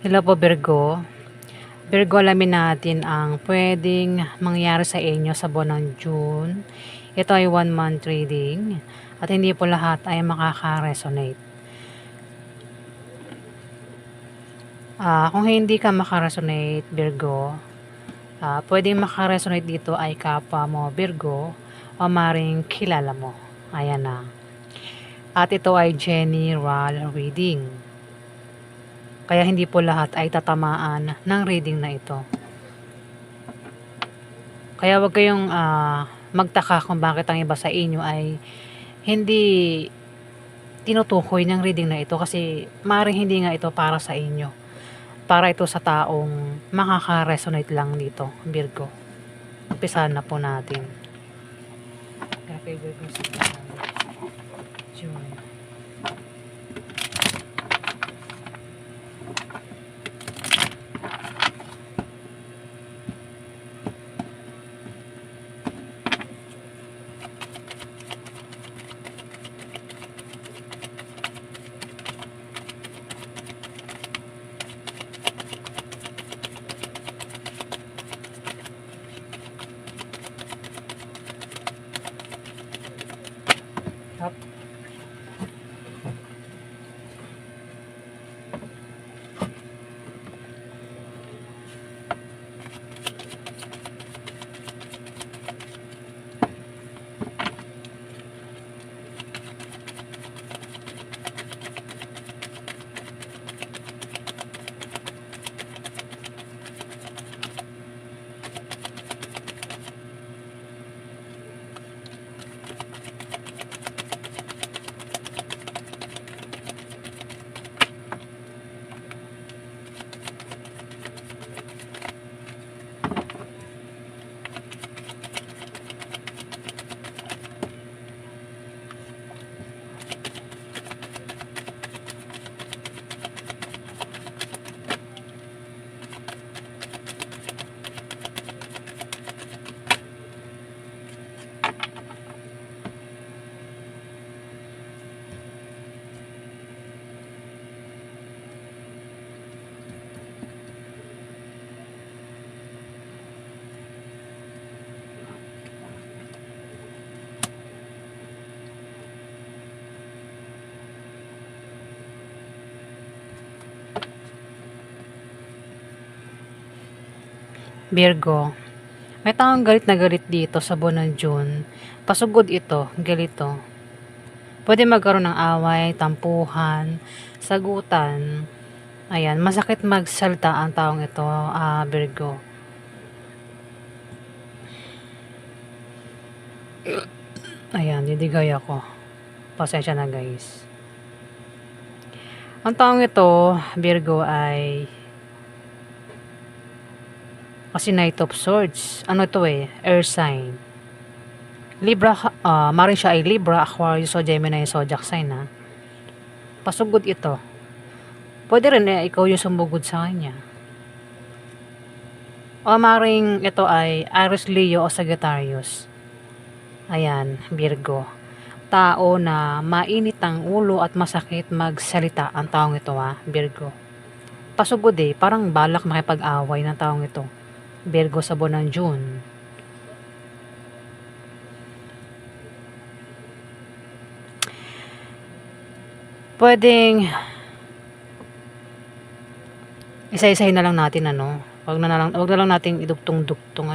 Hello po Virgo. Virgo, alamin natin ang pwedeng mangyari sa inyo sa buwan ng June. Ito ay 1 month reading at hindi po lahat ay makaka-resonate. Kung hindi ka makaresonate, Virgo, pwedeng makaresonate dito ay kapwa mo, Virgo, o maring kilala mo. Ayan na. At ito ay general reading. Kaya hindi po lahat ay tatamaan ng reading na ito. Kaya wag kayong magtaka kung bakit ang iba sa inyo ay hindi tinutukoy ng reading na ito kasi maaaring hindi nga ito para sa inyo. Para ito sa taong makaka-resonate lang dito, Virgo. Umpisahan na po natin. Kaya Virgo sa June. Up. Virgo, may taong galit na galit dito sa buwan ng June. Pasugod ito, galito. Pwede magkaroon ng away, tampuhan, sagutan. Ayan, masakit magsalita ang taong ito, Virgo. Ayan, didigay ako. Pasensya na guys. Ang taong ito, Virgo, ay kasi Knight of Swords. Ano ito Air sign. Libra, maaaring siya ay Libra, Aquarius, o Gemini, Zodiac sign Pasugod ito. Pwede rin ikaw yung sumugod sa kanya. O maaaring ito ay Aries, Leo, o Sagittarius. Ayan, Virgo. Tao na mainit ang ulo at masakit magsalita ang taong ito Virgo. Pasugod parang balak makipag-away ng taong ito. Virgo sa buwan ng June. Pwedeng isa-isahin na lang natin Wag na lang nating idugtong-dugtong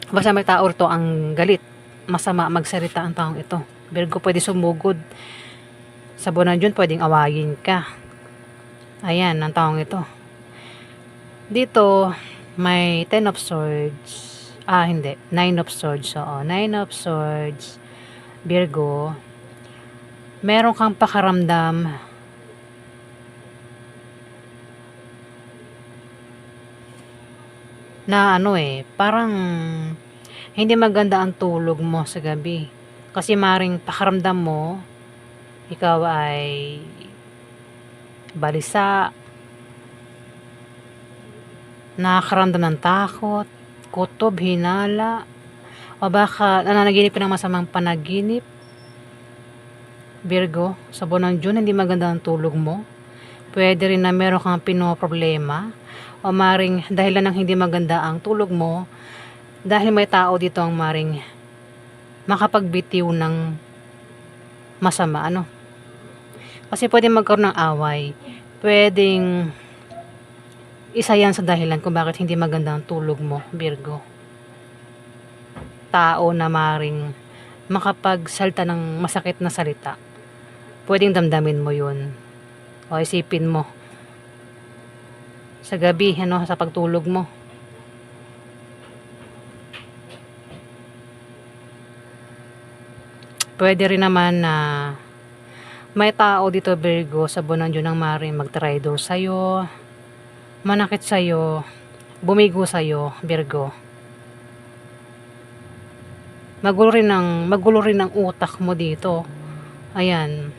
Basta may tao to ang galit, masama magsalita ang taong ito. Virgo, pwede sumugod. Sa buwan ng June, pwedeng awayin ka. Ayan, ang taong ito. Dito, may 10 of Swords. Hindi. 9 of Swords. 9 of Swords. Virgo. Meron kang pakaramdam na parang hindi maganda ang tulog mo sa gabi. Kasi maring pakaramdam mo, ikaw ay balisa, nakakaramdam ng takot, kutob, hinala, o baka nananaginip ng masamang panaginip. Virgo, sa buwan ng June, hindi maganda ang tulog mo. Puwede rin na meron kang pinoproblema o maaaring dahilan ng hindi maganda ang tulog mo dahil may tao dito ang maaaring makapagbitiw ng masama, ano. Kasi puwedeng magkaroon ng away, puwedeng isa 'yan sa dahilan kung bakit hindi maganda ang tulog mo, Virgo. Tao na maaaring makapagsalita ng masakit na salita, puwedeng damdamin mo 'yun o isipin mo sa gabi, ano, sa pagtulog mo. Puwede rin naman na may tao dito, Virgo, sa buwan ng Diyon ang maaaring mag-traitor sa'yo, manakit sa'yo, bumigo sa'yo, Virgo. Magulo rin ang utak mo dito. Ayan.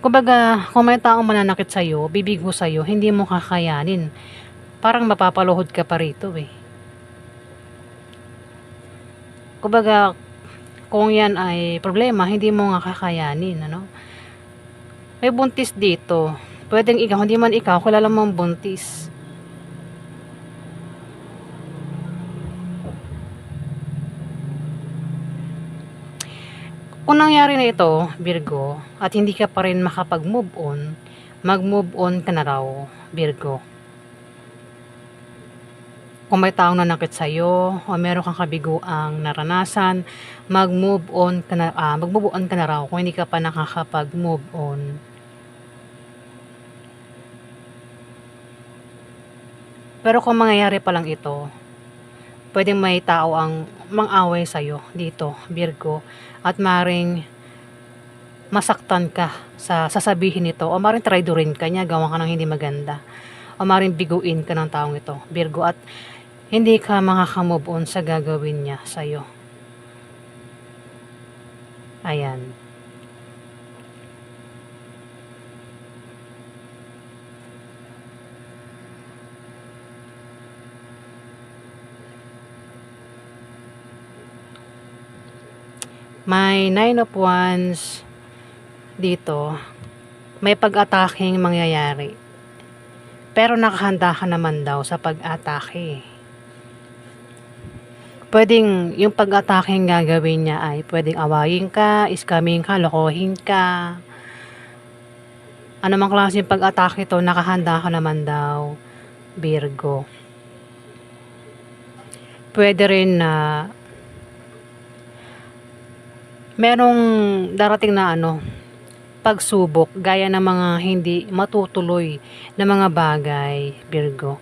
Kumbaga, kung may taong mananakit sa'yo, bibigo sa'yo, hindi mo kakayanin. Parang mapapaluhod ka pa rito eh. Kumbaga, kung yan ay problema, hindi mo nga kakayanin, ano? May buntis dito. Pwedeng ikaw, hindi man ikaw, kilala mong buntis. Kung nangyari na ito, Virgo, at hindi ka pa rin makapag-move on, mag-move on ka na raw, Virgo. Kung may taong nanakit sa'yo o meron kang kabiguang naranasan, mag-move on ka na raw kung hindi ka pa nakakapag-move on. Pero kung mangyayari pa lang ito, pwedeng may tao ang mang-away sa'yo dito, Virgo, at maring masaktan ka sa sasabihin nito o maring traidorin ka niya, gawan ka ng hindi maganda o maring biguin ka ng taong ito, Virgo, at hindi ka makaka-move on sa gagawin niya sa'yo. Ayan. May 9 of Wands dito. May pag-ataking mangyayari. Pero nakahanda ka naman daw sa pag-atake. Pwedeng yung pag-ataking gagawin niya ay pwedeng awayin ka, scamming ka, lokohin ka. Ano mang klase yung pag-atake to, nakahanda ka naman daw, Virgo. Pwede rin na merong darating na pagsubok gaya ng mga hindi matutuloy na mga bagay, Virgo.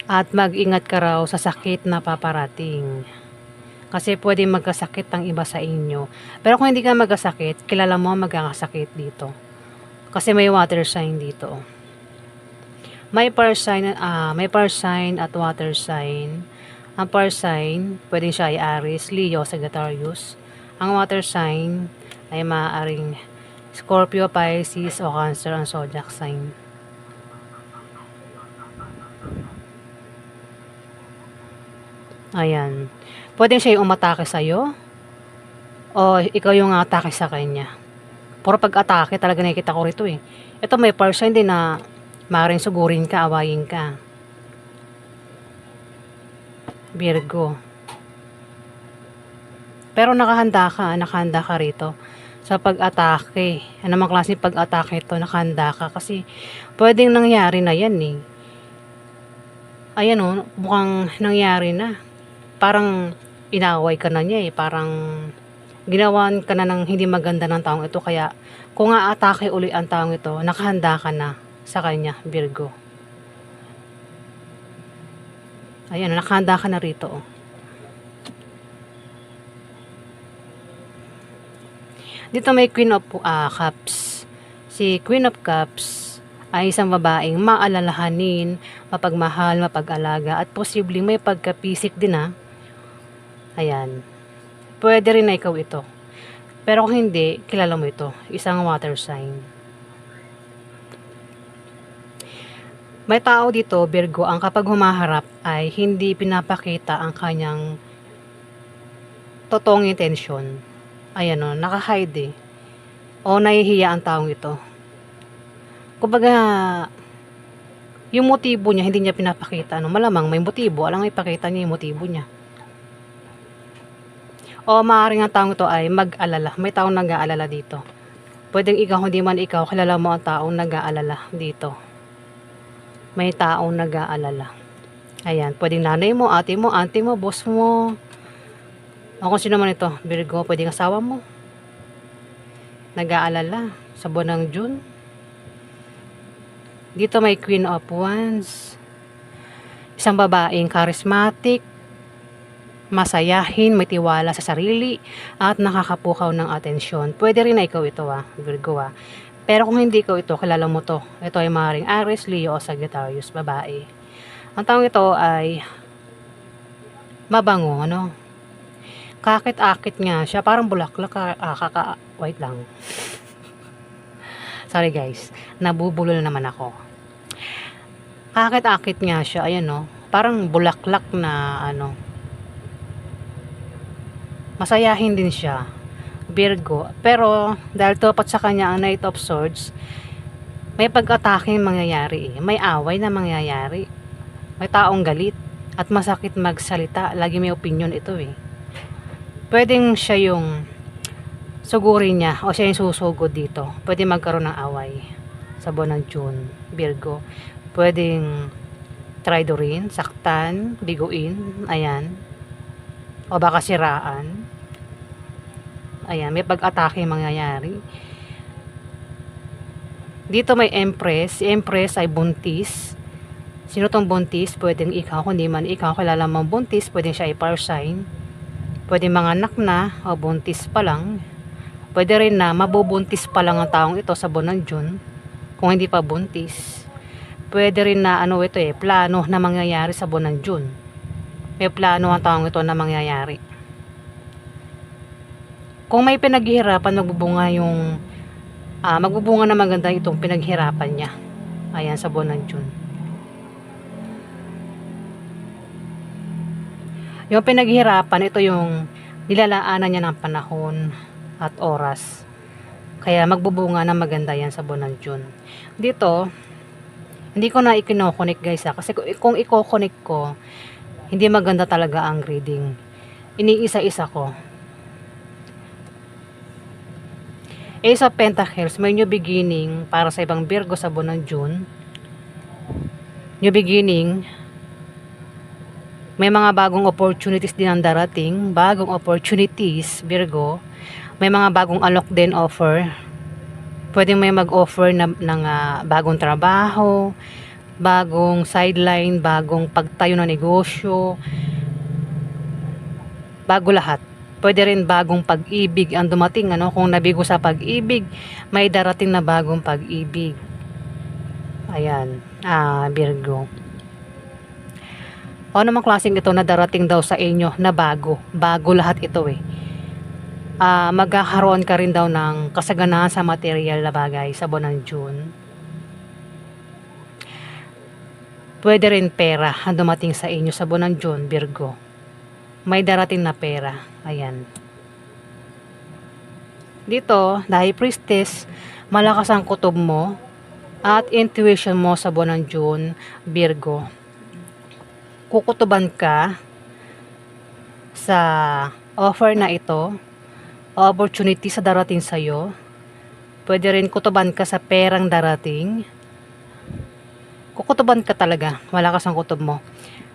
At mag-ingat ka raw sa sakit na paparating. Kasi pwede magkasakit ang iba sa inyo. Pero kung hindi ka magkasakit, kilala mo magkakasakit dito. Kasi may water sign dito. May fire sign at water sign. Ang fire sign, pwede siya ay Aries, Leo, Sagittarius. Ang water sign ay maaaring Scorpio, Pisces, o Cancer ang zodiac sign. Ayan. Pwede siya yung umatake sa'yo o ikaw yung atake sa kanya. Puro pag-atake talaga nakikita ko rito eh. Ito may fire sign din na maaaring sugurin ka, awayin ka, Virgo. Pero nakahanda ka rito sa pag-atake. Ano mang klase pag-atake ito, nakahanda ka kasi pwedeng nangyari na yan eh. Ayan o, mukhang nangyari na. Parang inaway ka na niya eh. Parang ginawan ka na ng hindi maganda ng taong ito. Kaya kung aatake uli ang taong ito, nakahanda ka na sa kanya, Virgo. Ayan, nakahanda ka na rito oh. Dito may Queen of Cups. Si Queen of Cups ay isang babaeng maalalahanin, mapagmahal, mapag-alaga, at posibleng may pagkapisik din Ayan. Pwede rin na ikaw ito. Pero kung hindi, kilala mo ito. Isang water sign. May tao dito, Virgo, ang kapag humaharap ay hindi pinapakita ang kanyang totoong intensyon. Ayan o, naka-hide eh. O nahihiya ang taong ito. Kumbaga, yung motibo niya hindi niya pinapakita, ano, malamang may motibo, alang ipakita niya yung motibo niya. O maaaring ang taong ito ay mag-alala, may taong nag-aalala dito. Pwedeng ikaw, hindi man ikaw, kilala mo ang taong nag-aalala dito. May taong nag-aalala. Ayan, pwedeng nanay mo, ate mo, auntie mo, boss mo. O kung sino man ito, Virgo, pwedeng asawa mo. Nag-aalala sa buwan ng June. Dito may Queen of Wands. Isang babaeng charismatic, masayahin, may tiwala sa sarili, at nakakapukaw ng atensyon. Pwede rin na ikaw ito, Virgo. Pero kung hindi ikaw ito, kilala mo to. Ito ay maaaring Aries, Leo o Sagittarius, babae. Ang taong ito ay mabango, ano? Kakit-akit nga siya, parang bulaklak, wait lang. Sorry guys, nabubulol naman ako. Kakit-akit nga siya, ayan no, parang bulaklak na ano. Masayahin din siya, Virgo. Pero dahil tapat sa kanya ang Knight of Swords, may pag-atake mangyayari may away na mangyayari. May taong galit at masakit magsalita, lagi may opinion ito Pwedeng siya yung sugurin niya o siya yung susugod dito. Pwede magkaroon ng away sa buwan ng June, Virgo. Pwedeng traidorin, saktan, biguin, ayan. O baka siraan. Ayan, may pag-atake mangyayari. Dito may Empress. Si Empress ay buntis. Sino tong buntis? Pwedeng ikaw. Kung di man ikaw, kilala mong buntis, pwedeng siya ay fire sign. Pwedeng mga anak na o buntis pa lang. Pwede rin na mabubuntis pa lang ang taong ito sa buwan ng June. Kung hindi pa buntis. Pwede rin na ano ito plano na mangyayari sa buwan ng June. May plano ang taong ito na mangyayari. Kung may pinaghihirapan, magbubunga na maganda itong pinaghirapan niya. Ayan, sa buwan ng June. Yung pinaghirapan, ito yung nilalaanan niya ng panahon at oras. Kaya magbubunga na maganda yan sa buwan ng June. Dito, hindi ko na i-connect guys kasi kung i-connect ko, hindi maganda talaga ang reading. Iniisa-isa ko. Ace of Pentacles, may new beginning para sa ibang Virgo sa buwan ng June. New beginning. May mga bagong opportunities din ang darating. Bagong opportunities, Virgo. May mga bagong alok din offer. Pwedeng may mag-offer ng bagong trabaho, bagong sideline, bagong pagtayo ng negosyo. Bago lahat. Pwede rin bagong pag-ibig ang dumating, ano? Kung nabigo sa pag-ibig, may darating na bagong pag-ibig. Ayan, Virgo. O namang klaseng ito na darating daw sa inyo na bago. Bago lahat ito magkakaroon ka rin daw ng kasaganaan sa material na bagay sa buwan ng June. Pwede rin pera ang dumating sa inyo sa buwan ng June, Virgo. May darating na pera. Ayan. Dito, dahil Priestess, malakas ang kutob mo at intuition mo sa buwan ng June, Virgo. Kukutuban ka sa offer na ito, opportunity sa darating sa'yo. Pwede rin kutuban ka sa perang darating. Kukutuban ka talaga, malakas ang kutob mo.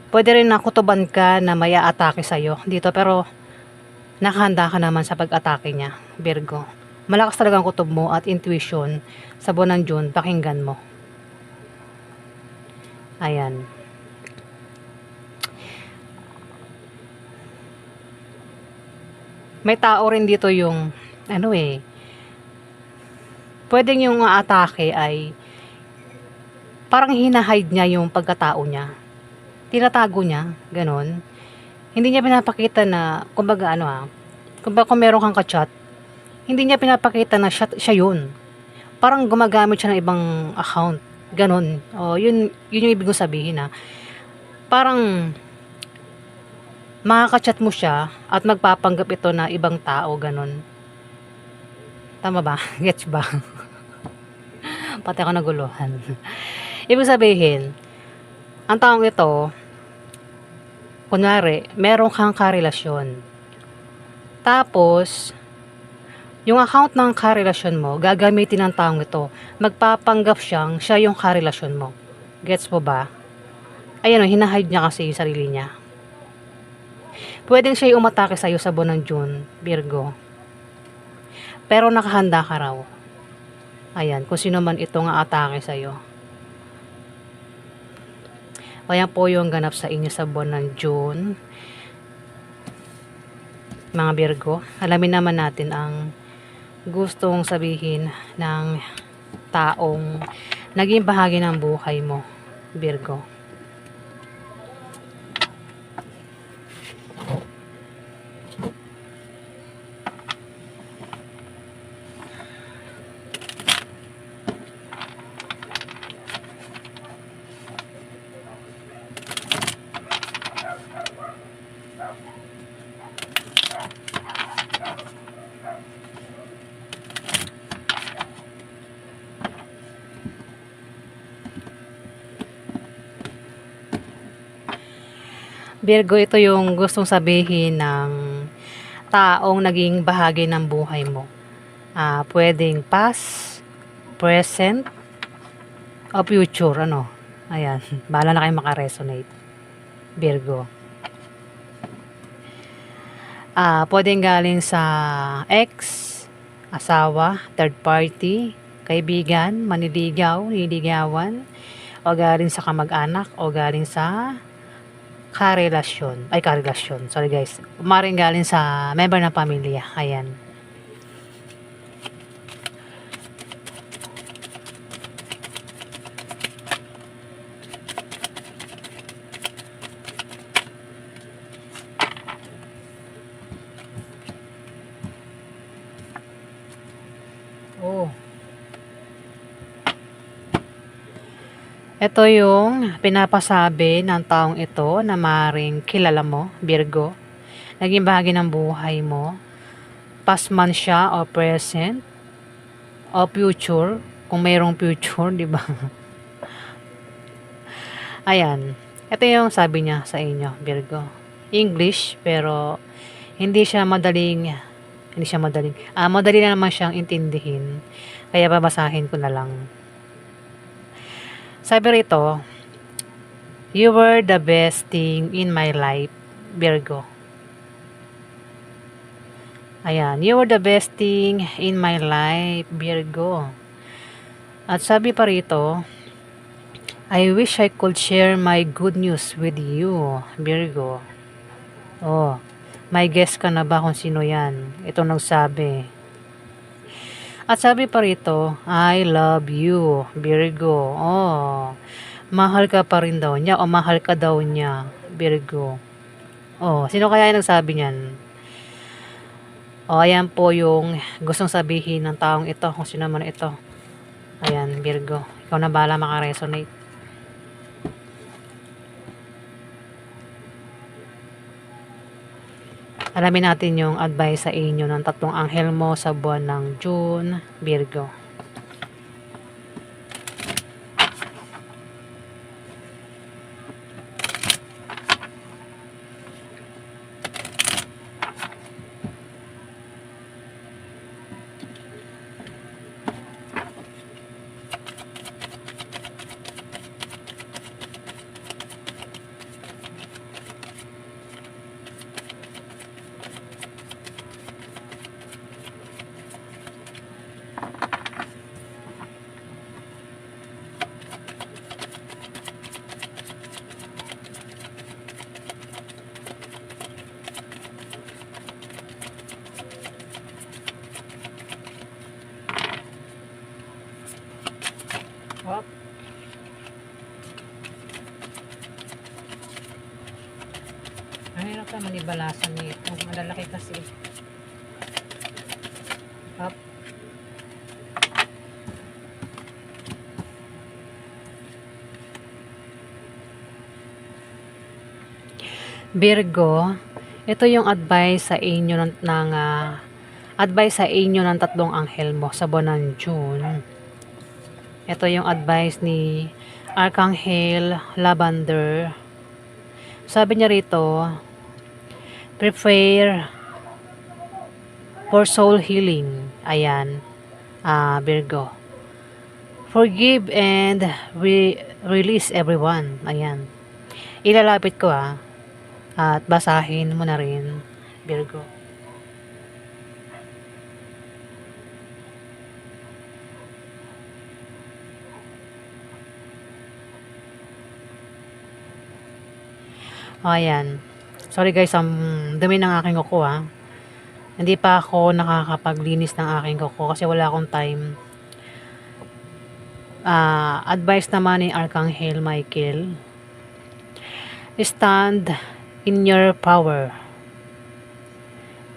Pwede rin nakutuban ka na may atake sa'yo dito, pero nakahanda ka naman sa pag-atake niya, Virgo. Malakas talaga ang kutob mo at intuition sa buwan ng June, pakinggan mo. Ayan. May tao rin dito yung, pwedeng yung atake ay parang hinahide niya yung pagkatao niya. Tinatago niya, ganon. Hindi niya pinapakita na, kumbaga kung meron kang ka-chat, hindi niya pinapakita na siya yun. Parang gumagamit siya ng ibang account, ganon. O, yun yung ibig sabihin Parang, makaka-chat mo siya at magpapanggap ito na ibang tao, ganon. Tama ba? Gets ba? Pati ako naguluhan. Ibig sabihin, ang taong ito, kunwari, meron kang karelasyon. Tapos, yung account ng karelasyon mo, gagamitin ng taong ito. Magpapanggap siya yung karelasyon mo. Gets mo ba? Ayan o, hinahide niya kasi yung sarili niya. Pwedeng siya yung umatake sa'yo sa buwan ng June, Virgo. Pero nakahanda ka raw. Ayan, kung sino man itong atake sa'yo. Ayan po yung ganap sa inyo sa buwan ng June. Mga Virgo, alamin naman natin ang gustong sabihin ng taong naging bahagi ng buhay mo, Virgo. Virgo, ito yung gustong sabihin ng taong naging bahagi ng buhay mo. Pwedeng past, present, o future, ano. Ayan, bahala na kayo makaresonate, Virgo. Pwedeng galing sa ex, asawa, third party, kaibigan, maniligaw, nililigawan, o galing sa kamag-anak, o galing sa karelasyon. Sorry guys. Maring galing sa member ng pamilya. Ayan. Oh. Ito yung pinapasabi ng taong ito na maring kilala mo, Virgo. Naging bahagi ng buhay mo. Past man siya o present o future. Kung mayroong future, di ba? Ayan. Ito yung sabi niya sa inyo, Virgo. English, pero hindi siya madaling. Madali na naman siyang intindihin. Kaya babasahin ko na lang. Sabi rito, you were the best thing in my life, Virgo. Ayan, you were the best thing in my life, Virgo. At sabi pa rito, I wish I could share my good news with you, Virgo. Oh, may guess ka na ba kung sino yan? Ito nagsabi. At sabi pa rito, I love you, Virgo. Oh, mahal ka pa rin daw niya o mahal ka daw niya, Virgo. Oh, sino kaya yung nagsabi niyan? Oh, ayan po yung gustong sabihin ng taong ito, kung sino man ito. Ayan, Virgo. Ikaw na bahala makaresonate. Alamin natin yung advice sa inyo ng tatlong anghel mo sa buwan ng June, Virgo. Hop. Ay, hirap naman ibalasan nito. Malalaki kasi. Hop. Virgo, ito yung advice sa inyo advice sa inyo ng tatlong anghel mo sa buwan ng June. Ito yung advice ni Archangel Lavender. Sabi niya rito, prepare for soul healing. Ayan, Virgo. Forgive and release everyone. Ayan. Ilalapit ko at basahin mo na rin, Virgo. Ayan. Sorry guys, dumi ng aking kuko Hindi pa ako nakakapaglinis ng aking kuko kasi wala akong time. Advice naman ni Archangel Michael. Stand in your power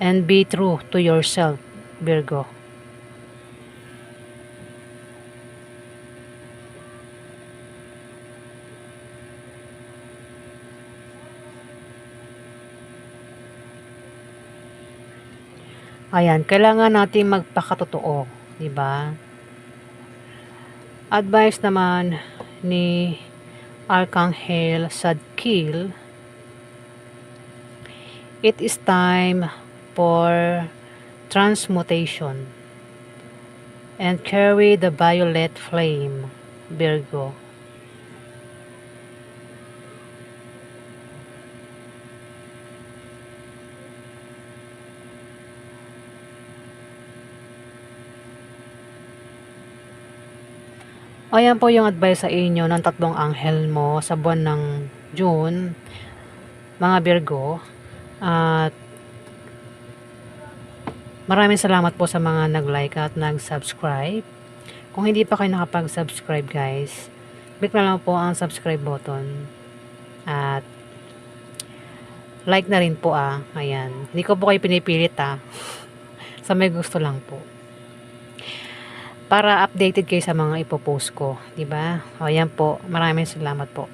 and be true to yourself, Virgo. Ayan, kailangan natin magpakatotoo, 'di ba? Advice naman ni Archangel Zadkiel, it is time for transmutation and carry the violet flame, Virgo. Ayan po yung advice sa inyo ng tatlong anghel mo sa buwan ng June, mga Virgo. At maraming salamat po sa mga nag-like at nag-subscribe. Kung hindi pa kayo nakapag-subscribe guys, click na lang po ang subscribe button. At like na rin po Ayan. Hindi ko po kayo pinipilit sa may gusto lang po. Para updated kayo sa mga ipopost ko, 'di ba? Ayan po. Maraming salamat po.